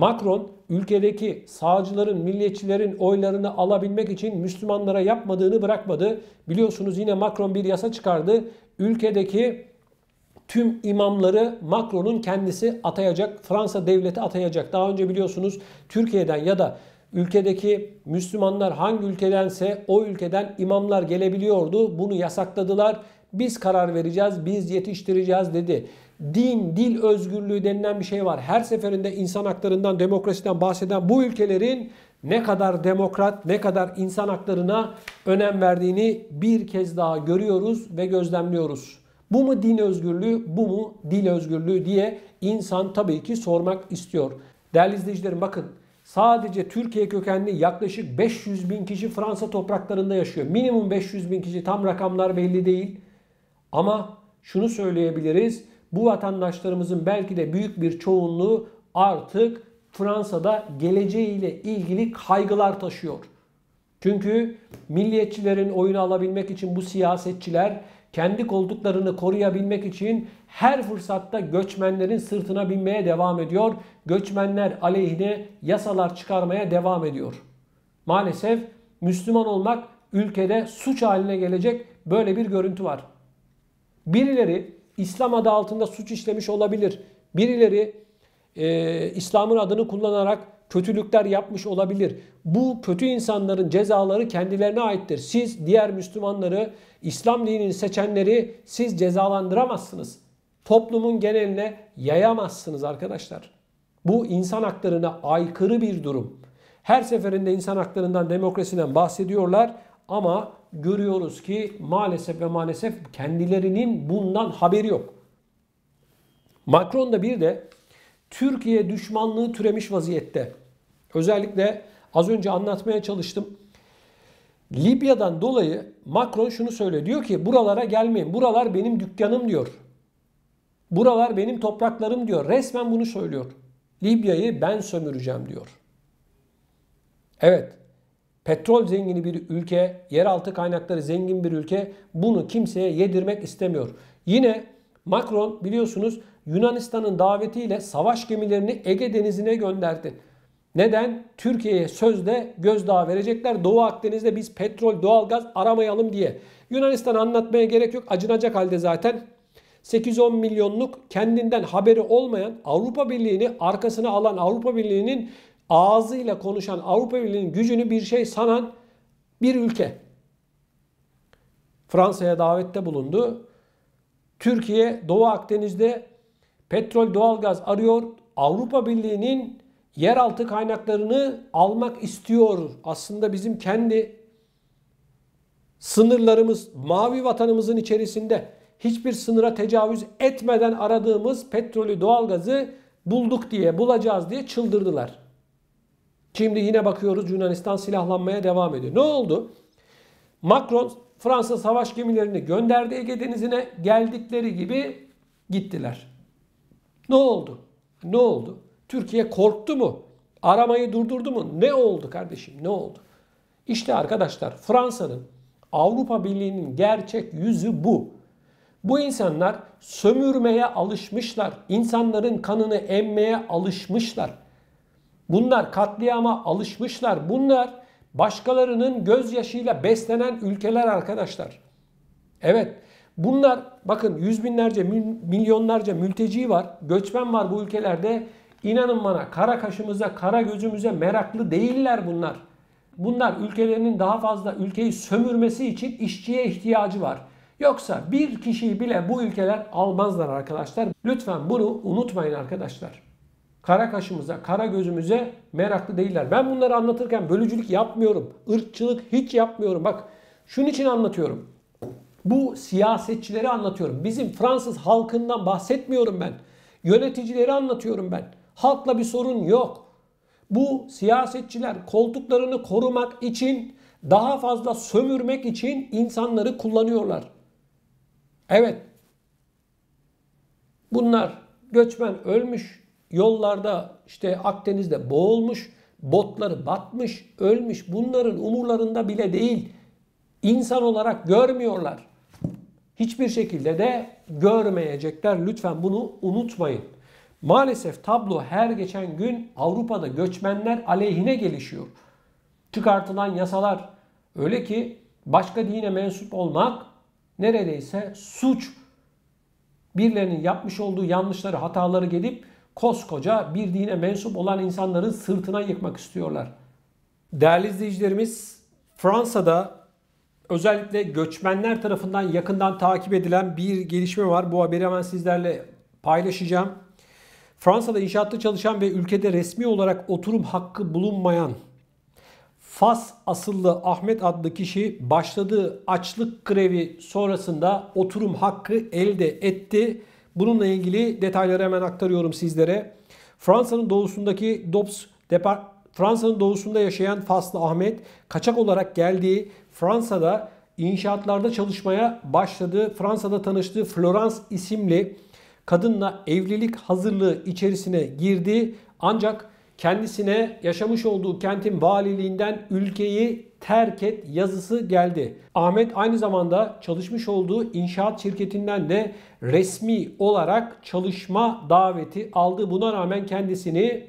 Macron ülkedeki sağcıların, milliyetçilerin oylarını alabilmek için Müslümanlara yapmadığını bırakmadı. Biliyorsunuz yine Macron bir yasa çıkardı. Ülkedeki tüm imamları Macron'un kendisi atayacak, Fransa devleti atayacak. Daha önce biliyorsunuz Türkiye'den ya da ülkedeki Müslümanlar hangi ülkedense o ülkeden imamlar gelebiliyordu. Bunu yasakladılar. Biz karar vereceğiz, biz yetiştireceğiz dedi. Din, dil özgürlüğü denilen bir şey var. Her seferinde insan haklarından, demokrasiden bahseden bu ülkelerin ne kadar demokrat, ne kadar insan haklarına önem verdiğini bir kez daha görüyoruz ve gözlemliyoruz. Bu mu din özgürlüğü, bu mu dil özgürlüğü diye insan tabii ki sormak istiyor. Değerli izleyicilerim bakın, sadece Türkiye kökenli yaklaşık 500 bin kişi Fransa topraklarında yaşıyor. Minimum 500 bin kişi, tam rakamlar belli değil. Ama şunu söyleyebiliriz, bu vatandaşlarımızın belki de büyük bir çoğunluğu artık Fransa'da geleceğiyle ilgili kaygılar taşıyor. Çünkü milliyetçilerin oyunu alabilmek için bu siyasetçiler kendi koltuklarını koruyabilmek için her fırsatta göçmenlerin sırtına binmeye devam ediyor. Göçmenler aleyhine yasalar çıkarmaya devam ediyor. Maalesef Müslüman olmak ülkede suç haline gelecek böyle bir görüntü var. Birileri İslam adı altında suç işlemiş olabilir. Birileri İslam'ın adını kullanarak kötülükler yapmış olabilir. Bu kötü insanların cezaları kendilerine aittir. Siz diğer Müslümanları, İslam dinini seçenleri siz cezalandıramazsınız. Toplumun geneline yayamazsınız arkadaşlar. Bu insan haklarına aykırı bir durum. Her seferinde insan haklarından, demokrasiden bahsediyorlar ama görüyoruz ki maalesef ve maalesef kendilerinin bundan haberi yok. Macron da bir de Türkiye düşmanlığı türemiş vaziyette. Özellikle az önce anlatmaya çalıştım. Libya'dan dolayı Macron şunu söylüyor. Diyor ki buralara gelmeyin. Buralar benim dükkanım diyor. Buralar benim topraklarım diyor. Resmen bunu söylüyor. Libya'yı ben sömüreceğim diyor. Evet. Petrol zengini bir ülke, yeraltı kaynakları zengin bir ülke. Bunu kimseye yedirmek istemiyor. Yine Macron biliyorsunuz Yunanistan'ın davetiyle savaş gemilerini Ege Denizi'ne gönderdi. Neden? Türkiye'ye sözde gözdağı verecekler. Doğu Akdeniz'de biz petrol, doğalgaz aramayalım diye. Yunanistan anlatmaya gerek yok. Acınacak halde zaten. 8-10 milyonluk kendinden haberi olmayan Avrupa Birliği'ni arkasına alan Avrupa Birliği'nin ağzıyla konuşan Avrupa Birliği'nin gücünü bir şey sanan bir ülke. Fransa'ya davette bulundu. Türkiye Doğu Akdeniz'de petrol, doğalgaz arıyor. Avrupa Birliği'nin yeraltı kaynaklarını almak istiyor. Aslında bizim kendi sınırlarımız, mavi vatanımızın içerisinde hiçbir sınıra tecavüz etmeden aradığımız petrolü, doğalgazı bulduk diye, bulacağız diye çıldırdılar. Şimdi yine bakıyoruz Yunanistan silahlanmaya devam ediyor. Ne oldu? Macron Fransa savaş gemilerini gönderdi Ege Denizi'ne, geldikleri gibi gittiler. Ne oldu? Ne oldu? Türkiye korktu mu? Aramayı durdurdu mu? Ne oldu kardeşim? Ne oldu? İşte arkadaşlar Fransa'nın, Avrupa Birliği'nin gerçek yüzü bu. Bu insanlar sömürmeye alışmışlar. İnsanların kanını emmeye alışmışlar. Bunlar katliama alışmışlar. Bunlar başkalarının gözyaşıyla beslenen ülkeler arkadaşlar. Evet, bunlar bakın yüz binlerce, milyonlarca mülteci var, göçmen var bu ülkelerde. İnanın bana kara kaşımıza, kara gözümüze meraklı değiller bunlar. Bunlar ülkelerinin daha fazla ülkeyi sömürmesi için işçiye ihtiyacı var. Yoksa bir kişiyi bile bu ülkeler almazlar arkadaşlar. Lütfen bunu unutmayın arkadaşlar. Kara kaşımıza, kara gözümüze meraklı değiller. Ben bunları anlatırken bölücülük yapmıyorum. Irkçılık hiç yapmıyorum. Bak şunun için anlatıyorum. Bu siyasetçileri anlatıyorum. Bizim Fransız halkından bahsetmiyorum ben. Yöneticileri anlatıyorum ben. Halkla bir sorun yok. Bu siyasetçiler koltuklarını korumak için, daha fazla sömürmek için insanları kullanıyorlar. Evet. Bunlar göçmen ölmüş. Yollarda işte Akdeniz'de boğulmuş. Botları batmış, ölmüş. Bunların umurlarında bile değil. İnsan olarak görmüyorlar. Hiçbir şekilde de görmeyecekler. Lütfen bunu unutmayın. Maalesef tablo her geçen gün Avrupa'da göçmenler aleyhine gelişiyor. Çıkartılan yasalar öyle ki başka dine mensup olmak neredeyse suç. Birilerinin yapmış olduğu yanlışları, hataları gelip koskoca bir dine mensup olan insanların sırtına yıkmak istiyorlar. Değerli izleyicilerimiz, Fransa'da özellikle göçmenler tarafından yakından takip edilen bir gelişme var. Bu haberi hemen sizlerle paylaşacağım. Fransa'da inşaatta çalışan ve ülkede resmi olarak oturum hakkı bulunmayan Fas asıllı Ahmet adlı kişi başladığı açlık grevi sonrasında oturum hakkı elde etti. Bununla ilgili detayları hemen aktarıyorum sizlere. Fransa'nın doğusunda yaşayan Faslı Ahmet kaçak olarak geldiği Fransa'da inşaatlarda çalışmaya başladı. Fransa'da tanıştığı Florence isimli kadınla evlilik hazırlığı içerisine girdi. Ancak kendisine yaşamış olduğu kentin valiliğinden ülkeyi terk et yazısı geldi. Ahmet aynı zamanda çalışmış olduğu inşaat şirketinden de resmi olarak çalışma daveti aldı. Buna rağmen kendisini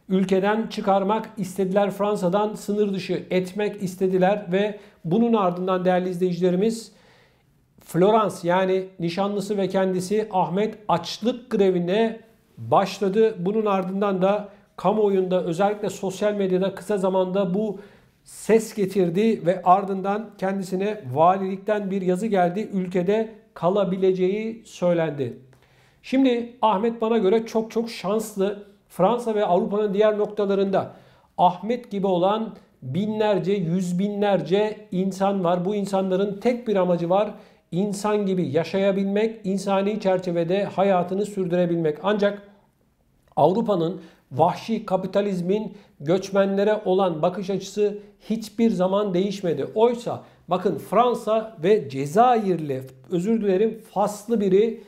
ülkeden çıkarmak istediler. Fransa'dan sınır dışı etmek istediler ve bunun ardından değerli izleyicilerimiz Florence yani nişanlısı ve kendisi Ahmet açlık grevine başladı. Bunun ardından da kamuoyunda özellikle sosyal medyada kısa zamanda bu ses getirdi ve ardından kendisine valilikten bir yazı geldi. Ülkede kalabileceği söylendi. Şimdi Ahmet bana göre çok şanslı. Fransa ve Avrupa'nın diğer noktalarında Ahmet gibi olan binlerce, yüz binlerce insan var. Bu insanların tek bir amacı var. İnsan gibi yaşayabilmek, insani çerçevede hayatını sürdürebilmek. Ancak Avrupa'nın vahşi kapitalizmin göçmenlere olan bakış açısı hiçbir zaman değişmedi. Oysa bakın Fransa ve Cezayirli, Faslı biri,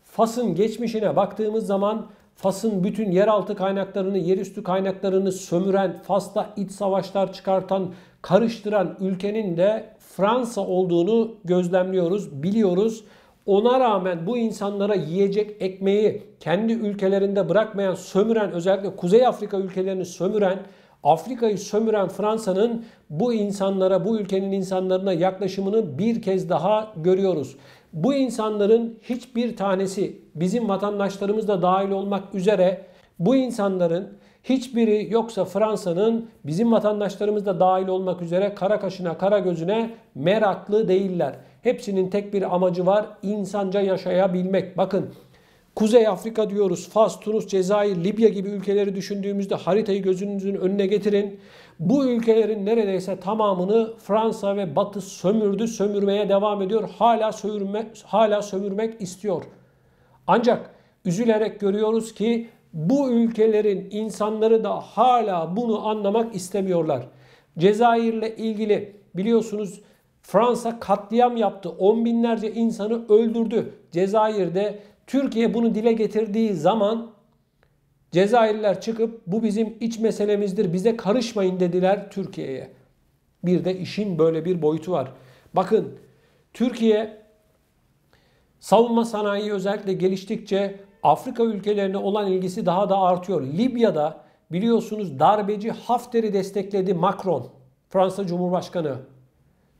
Fas'ın geçmişine baktığımız zaman Fas'ın bütün yeraltı kaynaklarını, yerüstü kaynaklarını sömüren, Fas'ta iç savaşlar çıkartan, karıştıran ülkenin de Fransa olduğunu gözlemliyoruz, biliyoruz. Ona rağmen bu insanlara yiyecek ekmeği kendi ülkelerinde bırakmayan, sömüren, özellikle Kuzey Afrika ülkelerini sömüren, Afrika'yı sömüren Fransa'nın bu insanlara, bu ülkenin insanlarına yaklaşımını bir kez daha görüyoruz. Bu insanların hiçbir tanesi bizim vatandaşlarımız da dahil olmak üzere bu insanların hiçbiri yoksa Fransa'nın bizim vatandaşlarımız da dahil olmak üzere kara kaşına kara gözüne meraklı değiller. Hepsinin tek bir amacı var: insanca yaşayabilmek. Bakın Kuzey Afrika diyoruz, Fas, Tunus, Cezayir, Libya gibi ülkeleri düşündüğümüzde haritayı gözünüzün önüne getirin. Bu ülkelerin neredeyse tamamını Fransa ve Batı sömürdü, sömürmeye devam ediyor. Hala sömürmek istiyor. Ancak üzülerek görüyoruz ki bu ülkelerin insanları da hala bunu anlamak istemiyorlar. Cezayir'le ilgili biliyorsunuz Fransa katliam yaptı. On binlerce insanı öldürdü Cezayir'de. Türkiye bunu dile getirdiği zaman Cezayirliler çıkıp bu bizim iç meselemizdir, bize karışmayın dediler Türkiye'ye. Bir de işin böyle bir boyutu var. Bakın Türkiye savunma sanayi özellikle geliştikçe Afrika ülkelerine olan ilgisi daha da artıyor. Libya'da biliyorsunuz darbeci Hafter'i destekledi Macron, Fransa Cumhurbaşkanı.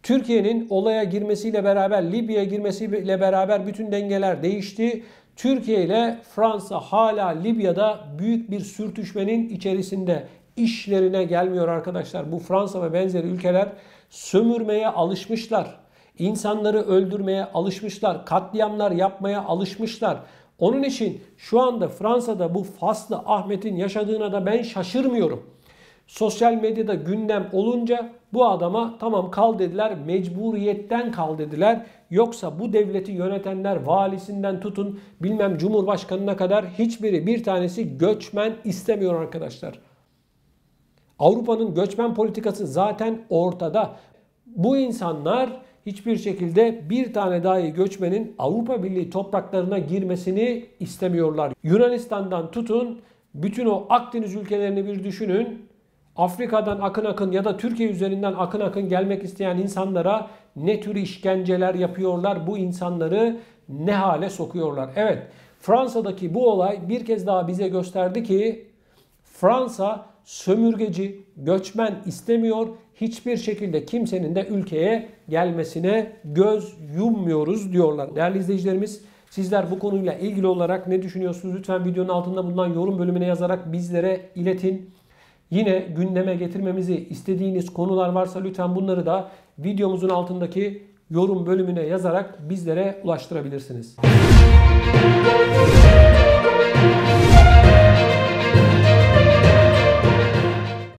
Türkiye'nin olaya girmesiyle beraber, Libya'ya girmesiyle beraber bütün dengeler değişti. Türkiye ile Fransa hala Libya'da büyük bir sürtüşmenin içerisinde. İşlerine gelmiyor arkadaşlar. Bu Fransa ve benzeri ülkeler sömürmeye alışmışlar. İnsanları öldürmeye alışmışlar. Katliamlar yapmaya alışmışlar. Onun için şu anda Fransa'da bu Faslı Ahmet'in yaşadığına da ben şaşırmıyorum. Sosyal medyada gündem olunca bu adama tamam kal dediler, mecburiyetten kal dediler. Yoksa bu devleti yönetenler valisinden tutun bilmem cumhurbaşkanına kadar hiçbiri, bir tanesi göçmen istemiyor arkadaşlar. Avrupa'nın göçmen politikası zaten ortada. Bu insanlar hiçbir şekilde bir tane dahi göçmenin Avrupa Birliği topraklarına girmesini istemiyorlar. Yunanistan'dan tutun bütün o Akdeniz ülkelerini bir düşünün. Afrika'dan akın akın ya da Türkiye üzerinden akın akın gelmek isteyen insanlara ne tür işkenceler yapıyorlar, bu insanları ne hale sokuyorlar. Evet, Fransa'daki bu olay bir kez daha bize gösterdi ki Fransa sömürgeci, göçmen istemiyor. Hiçbir şekilde kimsenin de ülkeye gelmesine göz yummuyoruz diyorlar. Değerli izleyicilerimiz, sizler bu konuyla ilgili olarak ne düşünüyorsunuz? Lütfen videonun altında bulunan yorum bölümüne yazarak bizlere iletin. Yine gündeme getirmemizi istediğiniz konular varsa lütfen bunları da videomuzun altındaki yorum bölümüne yazarak bizlere ulaştırabilirsiniz.